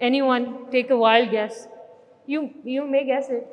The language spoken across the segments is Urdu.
Anyone take a wild guess? You may guess it.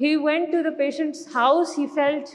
He went to the patient's house. He felt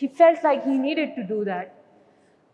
he felt like he needed to do that.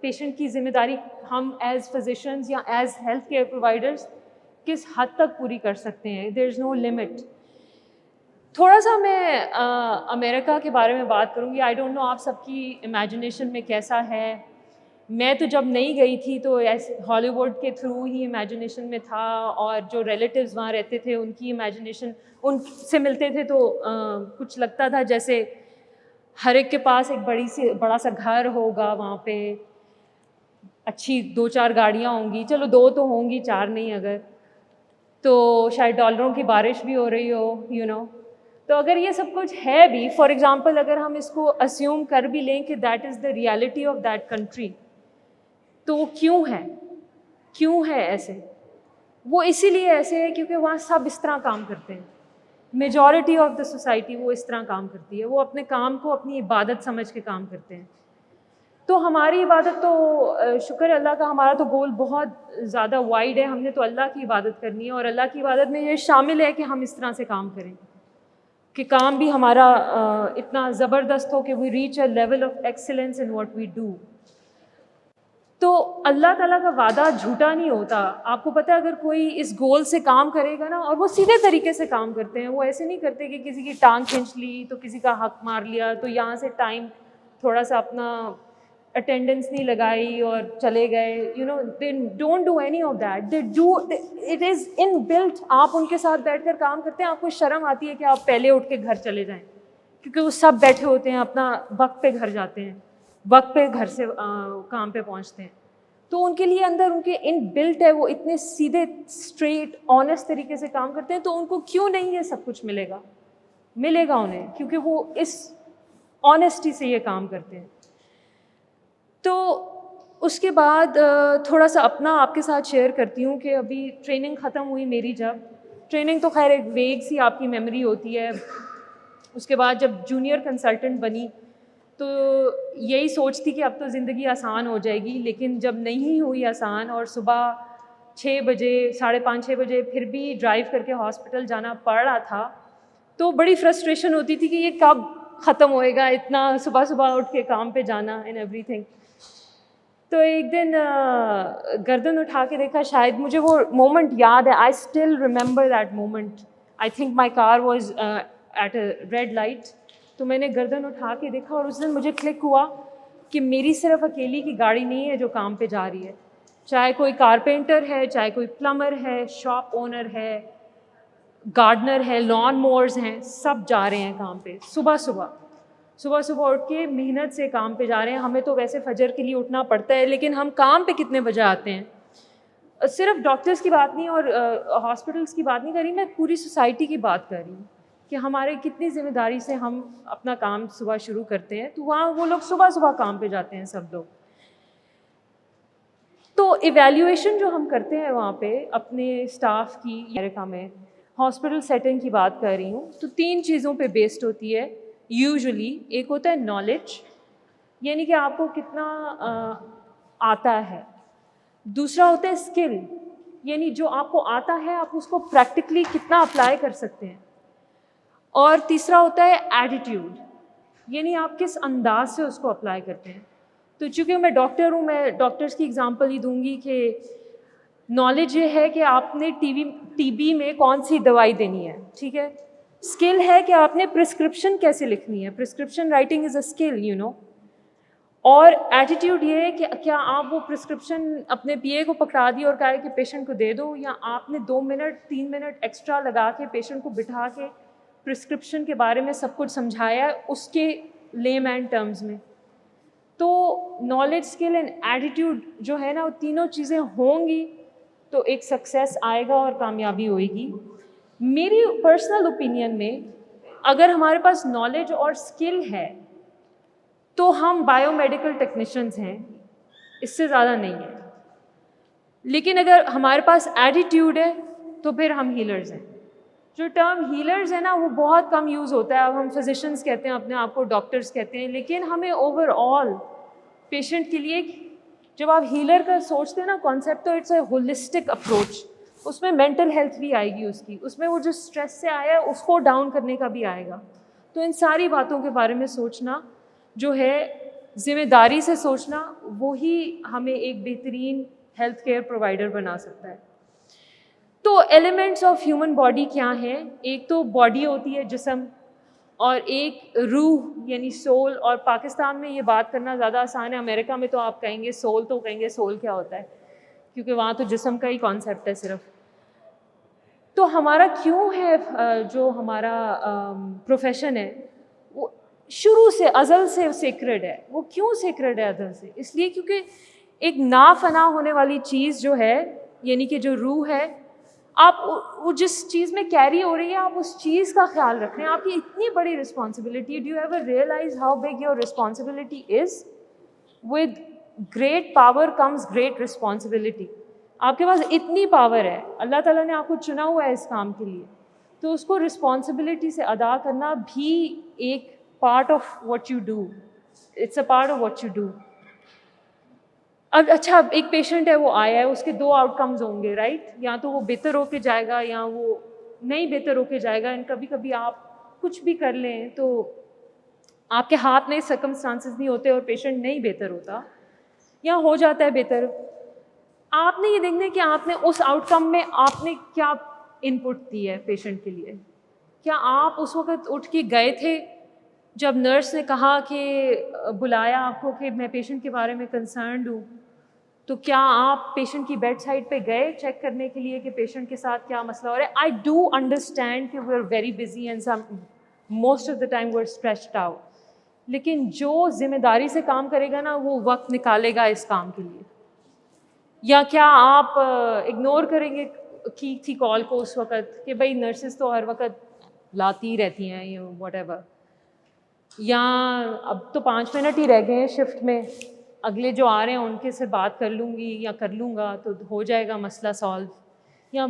Patient کی ذمہ داری ہم ایز فزیشنز یا ایز ہیلتھ کیئر پرووائڈرز کس حد تک پوری کر سکتے ہیں. دیر از نو لمٹ. تھوڑا سا میں امریکہ کے بارے میں بات کروں گی. آئی ڈونٹ نو آپ سب کی امیجنیشن میں کیسا ہے. میں تو جب نہیں گئی تھی تو ایسے ہالی ووڈ کے تھرو ہی امیجنیشن میں تھا, اور جو ریلیٹیوز وہاں رہتے تھے ان کی امیجنیشن ان سے ملتے تھے تو کچھ لگتا تھا جیسے ہر ایک کے پاس ایک بڑا سا گھر ہوگا وہاں پہ, اچھی 2-4 گاڑیاں ہوں گی, چلو 2 تو ہوں گی 4 نہیں اگر, تو شاید ڈالروں کی بارش بھی ہو رہی ہو یو نو. تو اگر یہ سب کچھ ہے بھی, فار ایگزامپل اگر ہم اس کو اسیوم کر بھی لیں کہ that is the reality of that country, تو وہ کیوں ہے ایسے؟ وہ اسی لیے ایسے ہے کیونکہ وہاں سب اس طرح کام کرتے ہیں. میجورٹی آف دا سوسائٹی وہ اس طرح کام کرتی ہے, وہ اپنے کام کو اپنی عبادت سمجھ کے کام کرتے ہیں. تو ہماری عبادت تو شکر اللہ کا, ہمارا تو گول بہت زیادہ وائڈ ہے. ہم نے تو اللہ کی عبادت کرنی ہے, اور اللہ کی عبادت میں یہ شامل ہے کہ ہم اس طرح سے کام کریں کہ کام بھی ہمارا اتنا زبردست ہو کہ we reach a level of excellence in what we do. تو اللہ تعالیٰ کا وعدہ جھوٹا نہیں ہوتا. آپ کو پتہ ہے اگر کوئی اس گول سے کام کرے گا نا, اور وہ سیدھے طریقے سے کام کرتے ہیں, وہ ایسے نہیں کرتے کہ کسی کی ٹانگ کھینچ لی تو کسی کا حق مار لیا تو یہاں سے ٹائم تھوڑا سا اپنا اٹینڈنس نہیں لگائی اور چلے گئے. You know they don't do any of that. They do it as in built. آپ ان کے ساتھ بیٹھ کر کام کرتے ہیں, آپ کو شرم آتی ہے کہ آپ پہلے اٹھ کے گھر چلے جائیں, کیونکہ وہ سب بیٹھے ہوتے ہیں, اپنا وقت پہ گھر جاتے ہیں, وقت پہ گھر سے کام پہ پہنچتے ہیں. تو ان کے لیے اندر ان کے ان بلٹ ہے, وہ اتنے سیدھے اسٹریٹ آنیسٹ طریقے سے کام کرتے ہیں. تو ان کو کیوں نہیں یہ سب کچھ ملے گا انہیں, کیونکہ وہ اس آنیسٹی سے یہ کام کرتے ہیں. تو اس کے بعد تھوڑا سا اپنا آپ کے ساتھ شیئر کرتی ہوں کہ ابھی ٹریننگ ختم ہوئی میری. جب ٹریننگ تو خیر ایک ویگ سی آپ کی میموری ہوتی ہے. اس کے بعد جب جونیئر کنسلٹنٹ بنی تو یہی سوچتی کہ اب تو زندگی آسان ہو جائے گی, لیکن جب نہیں ہوئی آسان, اور صبح 6 بجے 5:30-6 بجے پھر بھی ڈرائیو کر کے ہاسپٹل جانا پڑ رہا تھا, تو بڑی فرسٹریشن ہوتی تھی کہ یہ کب ختم ہوئے گا, اتنا صبح اٹھ کے کام پہ جانا اینڈ ایوری تھنگ. تو ایک دن گردن اٹھا کے دیکھا, شاید مجھے وہ مومنٹ یاد ہے, I still remember that moment. I think my car was at a red light. تو میں نے گردن اٹھا کے دیکھا, اور اس دن مجھے کلک ہوا کہ میری صرف اکیلی کی گاڑی نہیں ہے جو کام پہ جا رہی ہے. چاہے کوئی کارپینٹر ہے, چاہے کوئی پلمبر ہے, شاپ اونر ہے, گارڈنر ہے, لان موورز ہیں, سب جا رہے ہیں کام پہ. صبح اٹھ کے محنت سے کام پہ جا رہے ہیں. ہمیں تو ویسے فجر کے لیے اٹھنا پڑتا ہے, لیکن ہم کام پہ کتنے بجے آتے ہیں. صرف ڈاکٹرز کی بات نہیں اور ہاسپٹلس کی بات نہیں کر رہی, میں پوری سوسائٹی کی بات کر رہی ہوں کہ ہمارے کتنی ذمہ داری سے ہم اپنا کام صبح شروع کرتے ہیں. تو وہاں وہ لوگ صبح کام پہ جاتے ہیں سب لوگ. تو ایویلیویشن جو ہم کرتے ہیں وہاں پہ اپنے اسٹاف کی, امریکہ میں ہاسپٹل سیٹنگ کی بات کر رہی ہوں, تو 3 چیزوں پہ بیسڈ ہوتی ہے یوزلی. ایک ہوتا ہے نالج, یعنی کہ آپ کو کتنا آتا ہے. دوسرا ہوتا ہے اسکل, یعنی جو آپ کو آتا ہے آپ اس کو پریکٹیکلی کتنا اپلائی کر سکتے ہیں. اور تیسرا ہوتا ہے ایٹیٹیوڈ, یعنی آپ کس انداز سے اس کو اپلائی کرتے ہیں. تو چونکہ میں ڈاکٹر ہوں, میں ڈاکٹرس کی اگزامپل ہی دوں گی کہ نالج یہ ہے کہ آپ نے ٹی بی میں کون سی دوائی دینی ہے, ٹھیک ہے. اسکل ہے کہ آپ نے پرسکرپشن کیسے لکھنی ہے, prescription writing is a skill you know. اور ایٹیٹیوڈ یہ ہے کہ کیا آپ وہ پرسکرپشن اپنے پی اے کو پکڑا دی اور کہا کہ پیشنٹ کو دے دو, یا آپ نے 2 منٹ 3 منٹ ایکسٹرا لگا کے پیشنٹ کو بٹھا کے پرسکرپشن کے بارے میں سب کچھ سمجھایا اس کے لے مین ٹرمز میں. تو نالج, اسکل اینڈ ایٹیٹیوڈ جو ہے نا, وہ تینوں چیزیں ہوں گی تو ایک سکسیس آئے گا اور کامیابی ہوئے گی. میری پرسنل اوپینین میں اگر ہمارے پاس نالج اور اسکل ہے تو ہم بایو میڈیکل ٹیکنیشینز ہیں, اس سے زیادہ نہیں ہے. لیکن اگر ہمارے پاس ایٹیٹیوڈ ہے تو پھر ہم ہیلرز ہیں. جو ٹرم ہیلرز ہے نا وہ بہت کم یوز ہوتا ہے. اب ہم فزیشنز کہتے ہیں اپنے آپ کو, ڈاکٹرز کہتے ہیں, لیکن ہمیں اوور آل پیشنٹ کے لیے جب آپ ہیلر کا سوچتے ہیں نا کانسیپٹ, تو اٹس اے ہولسٹک اپروچ. اس میں مینٹل ہیلتھ بھی آئے گی اس کی, اس میں وہ جو اسٹریس سے آیا ہے اس کو ڈاؤن کرنے کا بھی آئے گا. تو ان ساری باتوں کے بارے میں سوچنا جو ہے ذمہ داری سے سوچنا وہی ہمیں ایک بہترین ہیلتھ کیئر پرووائڈر بنا سکتا ہے. تو ایلیمنٹس آف ہیومن باڈی کیا ہیں؟ ایک تو باڈی ہوتی ہے، جسم، اور ایک روح یعنی سول. اور پاکستان میں یہ بات کرنا زیادہ آسان ہے، امریکہ میں تو آپ کہیں گے سول، تو کہیں گے سول کیا ہوتا ہے، کیونکہ وہاں تو جسم کا ہی کانسیپٹ ہے صرف. تو ہمارا کیوں ہے جو ہمارا پروفیشن ہے وہ شروع سے ازل سے سیکرڈ ہے. وہ کیوں سیکرڈ ہے ازل سے؟ اس لیے کیونکہ ایک نافنا ہونے والی چیز جو ہے، یعنی کہ جو روح ہے، آپ وہ جس چیز میں کیری ہو رہی ہے آپ اس چیز کا خیال رکھ رہے ہیں. آپ کی اتنی بڑی responsibility. Do you ever realise how big your responsibility is? With great power comes great responsibility. آپ کے پاس اتنی پاور ہے، اللہ تعالیٰ نے آپ کو چنا ہوا ہے اس کام کے لیے، تو اس کو رسپانسبلٹی سے ادا کرنا بھی ایک part of what you do. It's a part of what you do. اب اچھا، ایک پیشنٹ ہے، وہ آیا ہے، اس کے دو آؤٹ کمز ہوں گے، رائٹ؟ یا تو وہ بہتر ہو کے جائے گا یا وہ نہیں بہتر ہو کے جائے گا. کبھی کبھی آپ کچھ بھی کر لیں تو آپ کے ہاتھ میں سرکمسٹانسز نہیں ہوتے اور پیشنٹ نہیں بہتر ہوتا یا ہو جاتا ہے بہتر. آپ نے یہ دیکھنا ہے کہ آپ نے اس آؤٹ کم میں آپ نے کیا ان پٹ دی ہے پیشنٹ کے لیے. کیا آپ اس وقت اٹھ کے گئے تھے جب نرس نے کہا کہ بلایا آپ کو کہ میں پیشنٹ کے بارے میں کنسرنڈ ہوں، تو کیا آپ پیشنٹ کی بیڈ سائڈ پہ گئے چیک کرنے کے لیے کہ پیشنٹ کے ساتھ کیا مسئلہ ہو رہا ہے؟ آئی ڈو انڈرسٹینڈ کہ we are very busy and most of the time we are stretched out, لیکن جو ذمہ داری سے کام کرے گا نا وہ وقت نکالے گا اس کام کے لیے. یا کیا آپ اگنور کریں گے کی تھی کال کو اس وقت کہ بھائی نرسز تو ہر وقت لاتی رہتی ہیں یا واٹ ایور، یا اب تو 5 منٹ ہی رہ گئے ہیں شفٹ میں، اگلے جو آ رہے ہیں ان کے سے بات کر لوں گی یا کر لوں گا تو ہو جائے گا مسئلہ سالو. یا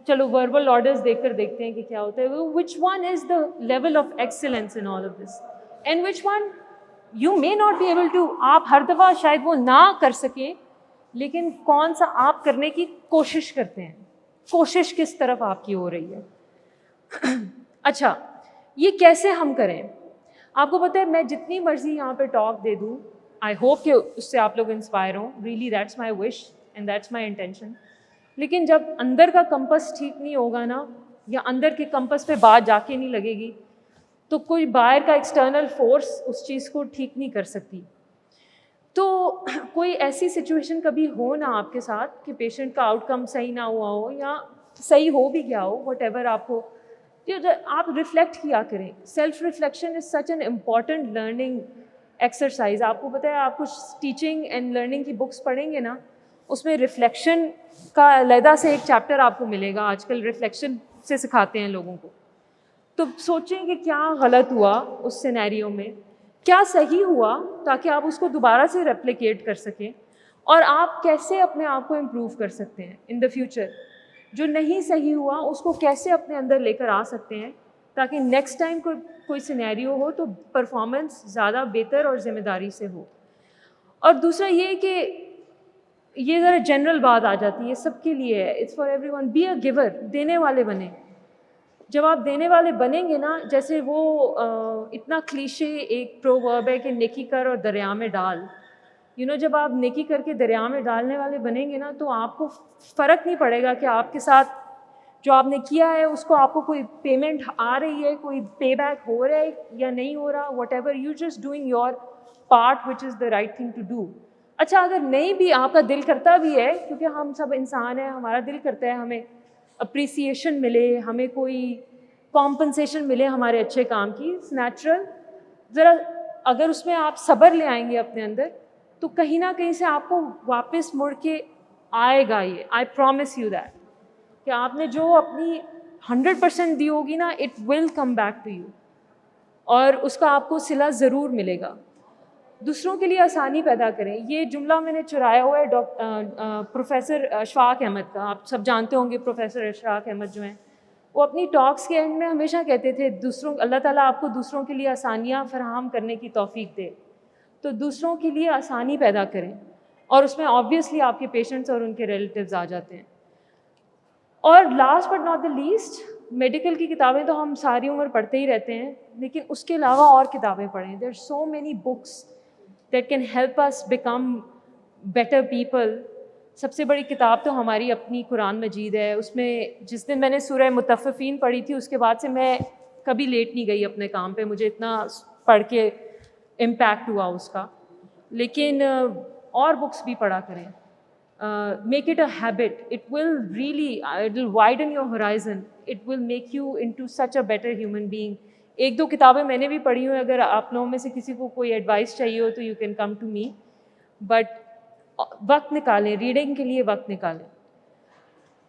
چلو وربل آرڈرز دیکھ کر دیکھتے ہیں کہ کیا ہوتا ہے. Which one is the level of excellence in all of this and which one you may not be able to. آپ ہر دفعہ شاید وہ نہ کر سکیں، لیکن کون سا آپ کرنے کی کوشش کرتے ہیں، کوشش کس طرف آپ کی ہو رہی ہے. اچھا، یہ کیسے ہم کریں؟ آپ کو پتہ ہے میں جتنی مرضی یہاں پہ ٹاک دے دوں، آئی ہوپ کہ اس سے آپ لوگ انسپائر ہوں. Really that's my wish and that's my intention. لیکن جب اندر کا کمپس ٹھیک نہیں ہوگا نا، یا اندر کے کمپس پہ بات جا کے نہیں لگے گی، تو کوئی باہر کا ایکسٹرنل فورس اس چیز کو ٹھیک نہیں کر سکتی. تو کوئی ایسی سچویشن کبھی ہو نا آپ کے ساتھ کہ پیشنٹ کا آؤٹ کم صحیح نہ ہوا ہو یا صحیح ہو بھی گیا ہو، وٹ ایور آپ کو، آپ ریفلیکٹ کیا کریں. Self reflection is such an important learning exercise. آپ کو پتہ ہے، آپ کچھ ٹیچنگ اینڈ لرننگ کی بکس پڑھیں گے نا، اس میں ریفلیکشن کا علیحدہ سے ایک چیپٹر آپ کو ملے گا. آج کل ریفلیکشن سے سکھاتے ہیں لوگوں کو. تو سوچیں کہ کیا غلط ہوا اس سینیریو میں، کیا صحیح ہوا، تاکہ آپ اس کو دوبارہ سے ریپلیکیٹ کر سکیں، اور آپ کیسے اپنے آپ کو امپروو کر سکتے ہیں ان دا فیوچر. جو نہیں صحیح ہوا اس کو کیسے اپنے اندر لے کر آ سکتے ہیں تاکہ نیکسٹ ٹائم کوئی سینیریو ہو تو پرفارمنس زیادہ بہتر اور ذمہ داری سے ہو. اور دوسرا یہ کہ یہ ذرا جنرل بات آ جاتی ہے، سب کے لیے ہے، it's for everyone. Be a giver, دینے والے بنیں. جب آپ دینے والے بنیں گے نا، جیسے وہ اتنا کلیشے ایک پروورب ہے کہ نیکی کر اور دریا میں ڈال. جب آپ نیکی کر کے دریا میں ڈالنے والے بنیں گے نا، تو آپ کو فرق نہیں پڑے گا کہ آپ کے ساتھ جو آپ نے کیا ہے اس کو آپ کو کوئی پیمنٹ آ رہی ہے، کوئی پے بیک ہو رہا ہے یا نہیں ہو رہا. Whatever, you just doing your part which is the right thing to do. اچھا، اگر نہیں بھی آپ کا دل کرتا بھی ہے، کیونکہ ہم سب انسان ہیں، ہمارا دل کرتا ہے ہمیں اپریسیشن ملے، ہمیں کوئی کمپنسیشن ملے ہمارے اچھے کام کی، اٹس نیچرل. ذرا اگر اس میں آپ صبر لے آئیں گے اپنے اندر، تو کہیں نہ کہیں سے آپ کو واپس مڑ کے آئے گا. یہ آئی پرومس یو دیٹ کہ آپ نے جو اپنی 100% دی ہوگی نا، it will come back to you, اور اس کا آپ کو صلہ ضرور ملے گا. دوسروں کے لیے آسانی پیدا کریں. یہ جملہ میں نے چرایا ہوا ہے پروفیسر اشفاق احمد کا. آپ سب جانتے ہوں گے پروفیسر اشفاق احمد جو ہیں، وہ اپنی ٹاکس کے اینڈ میں ہمیشہ کہتے تھے اللہ تعالیٰ آپ کو دوسروں کے لیے آسانیاں فراہم کرنے کی توفیق دے، تو دوسروں کے لیے آسانی پیدا کریں. اور اس میں آبویسلی آپ کے پیشنٹس اور ان کے ریلیٹیوز آ جاتے ہیں. اور last but not the least, medical کی کتابیں تو ہم ساری عمر پڑھتے ہی رہتے ہیں، لیکن اس کے علاوہ اور کتابیں پڑھیں. There are so many books that can help us become better people. سب سے بڑی کتاب تو ہماری اپنی قرآن مجید ہے. اس میں جس دن میں نے سورہ مطففین پڑھی تھی اس کے بعد سے میں کبھی لیٹ نہیں گئی اپنے کام پہ, مجھے اتنا پڑھ کے امپیکٹ ہوا اس کا. لیکن اور بکس بھی پڑھا کریں. Make it a habit. It will really it will widen your horizon. It will make you into such a better human being. ایک دو کتابیں میں نے بھی پڑھی ہوئی. اگر آپ لوگوں میں سے کسی کو کوئی ایڈوائس چاہیے ہو تو you can come to me. But وقت نکالیں, ریڈنگ کے لیے وقت نکالیں.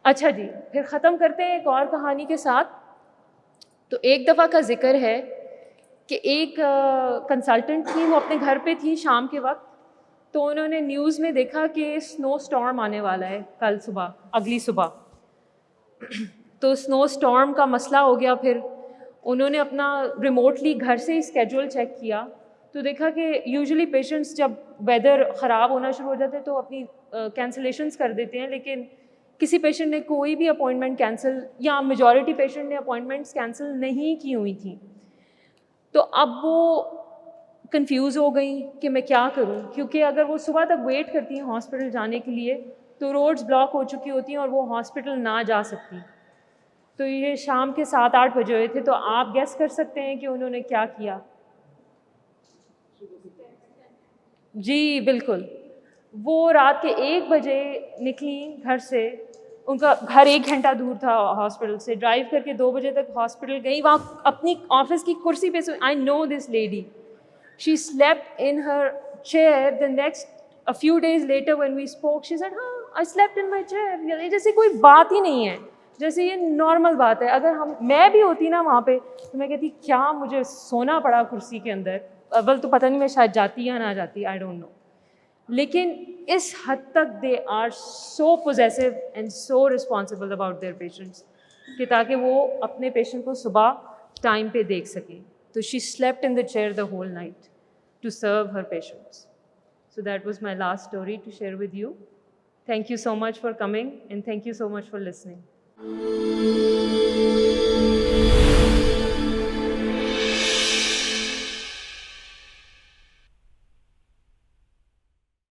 اچھا جی, پھر ختم کرتے ہیں ایک اور کہانی کے ساتھ. تو ایک دفعہ کا ذکر ہے کہ ایک کنسلٹنٹ تھی, وہ اپنے گھر پہ تھی شام کے وقت. تو انہوں نے نیوز میں دیکھا کہ سنو اسٹارم آنے والا ہے کل صبح, اگلی صبح. تو سنو اسٹارم کا مسئلہ ہو گیا. پھر انہوں نے اپنا ریموٹلی گھر سے ہی اسکیجول چیک کیا تو دیکھا کہ یوزلی پیشنٹس جب ویدر خراب ہونا شروع ہو جاتے ہیں تو اپنی کینسلیشنس کر دیتے ہیں. لیکن کسی پیشنٹ نے کوئی بھی اپوائنٹمنٹ کینسل, یا میجورٹی پیشنٹ نے اپوائنٹمنٹس کینسل نہیں کی ہوئی تھیں. تو اب وہ کنفیوز ہو گئی کہ میں کیا کروں, کیونکہ اگر وہ صبح تک ویٹ کرتی ہیں ہاسپٹل جانے کے لیے تو روڈز بلاک ہو چکی ہوتی ہیں اور وہ ہاسپٹل نہ جا سکتی. تو یہ شام کے 7-8 بجے ہوئے تھے. تو آپ گیس کر سکتے ہیں کہ انہوں نے کیا کیا. جی بالکل, وہ رات کے 1 بجے نکلی گھر سے. ان کا گھر 1 گھنٹہ دور تھا ہاسپٹل سے. ڈرائیو کر کے 2 بجے تک ہاسپٹل گئی. وہاں اپنی آفس کی کرسی پہ, I know this lady, she slept in her chair. The next a few days later when we spoke she said I slept in my chair. جیسے کوئی بات ہی نہیں ہے, جیسے یہ نارمل بات ہے. اگر میں بھی ہوتی نا وہاں پہ تو میں کہتی کیا مجھے سونا پڑا کرسی کے اندر. اول تو پتہ نہیں میں شاید جاتی یا نہ جاتی, آئی ڈونٹ نو. لیکن اس حد تک they are so possessive and so responsible about their patients کہ تاکہ وہ اپنے پیشنٹ کو صبح ٹائم پہ دیکھ سکیں. تو شی slept in the chair the whole night to serve her patients. So that was my last story to share with you. Thank you so much for coming and thank you so much for listening.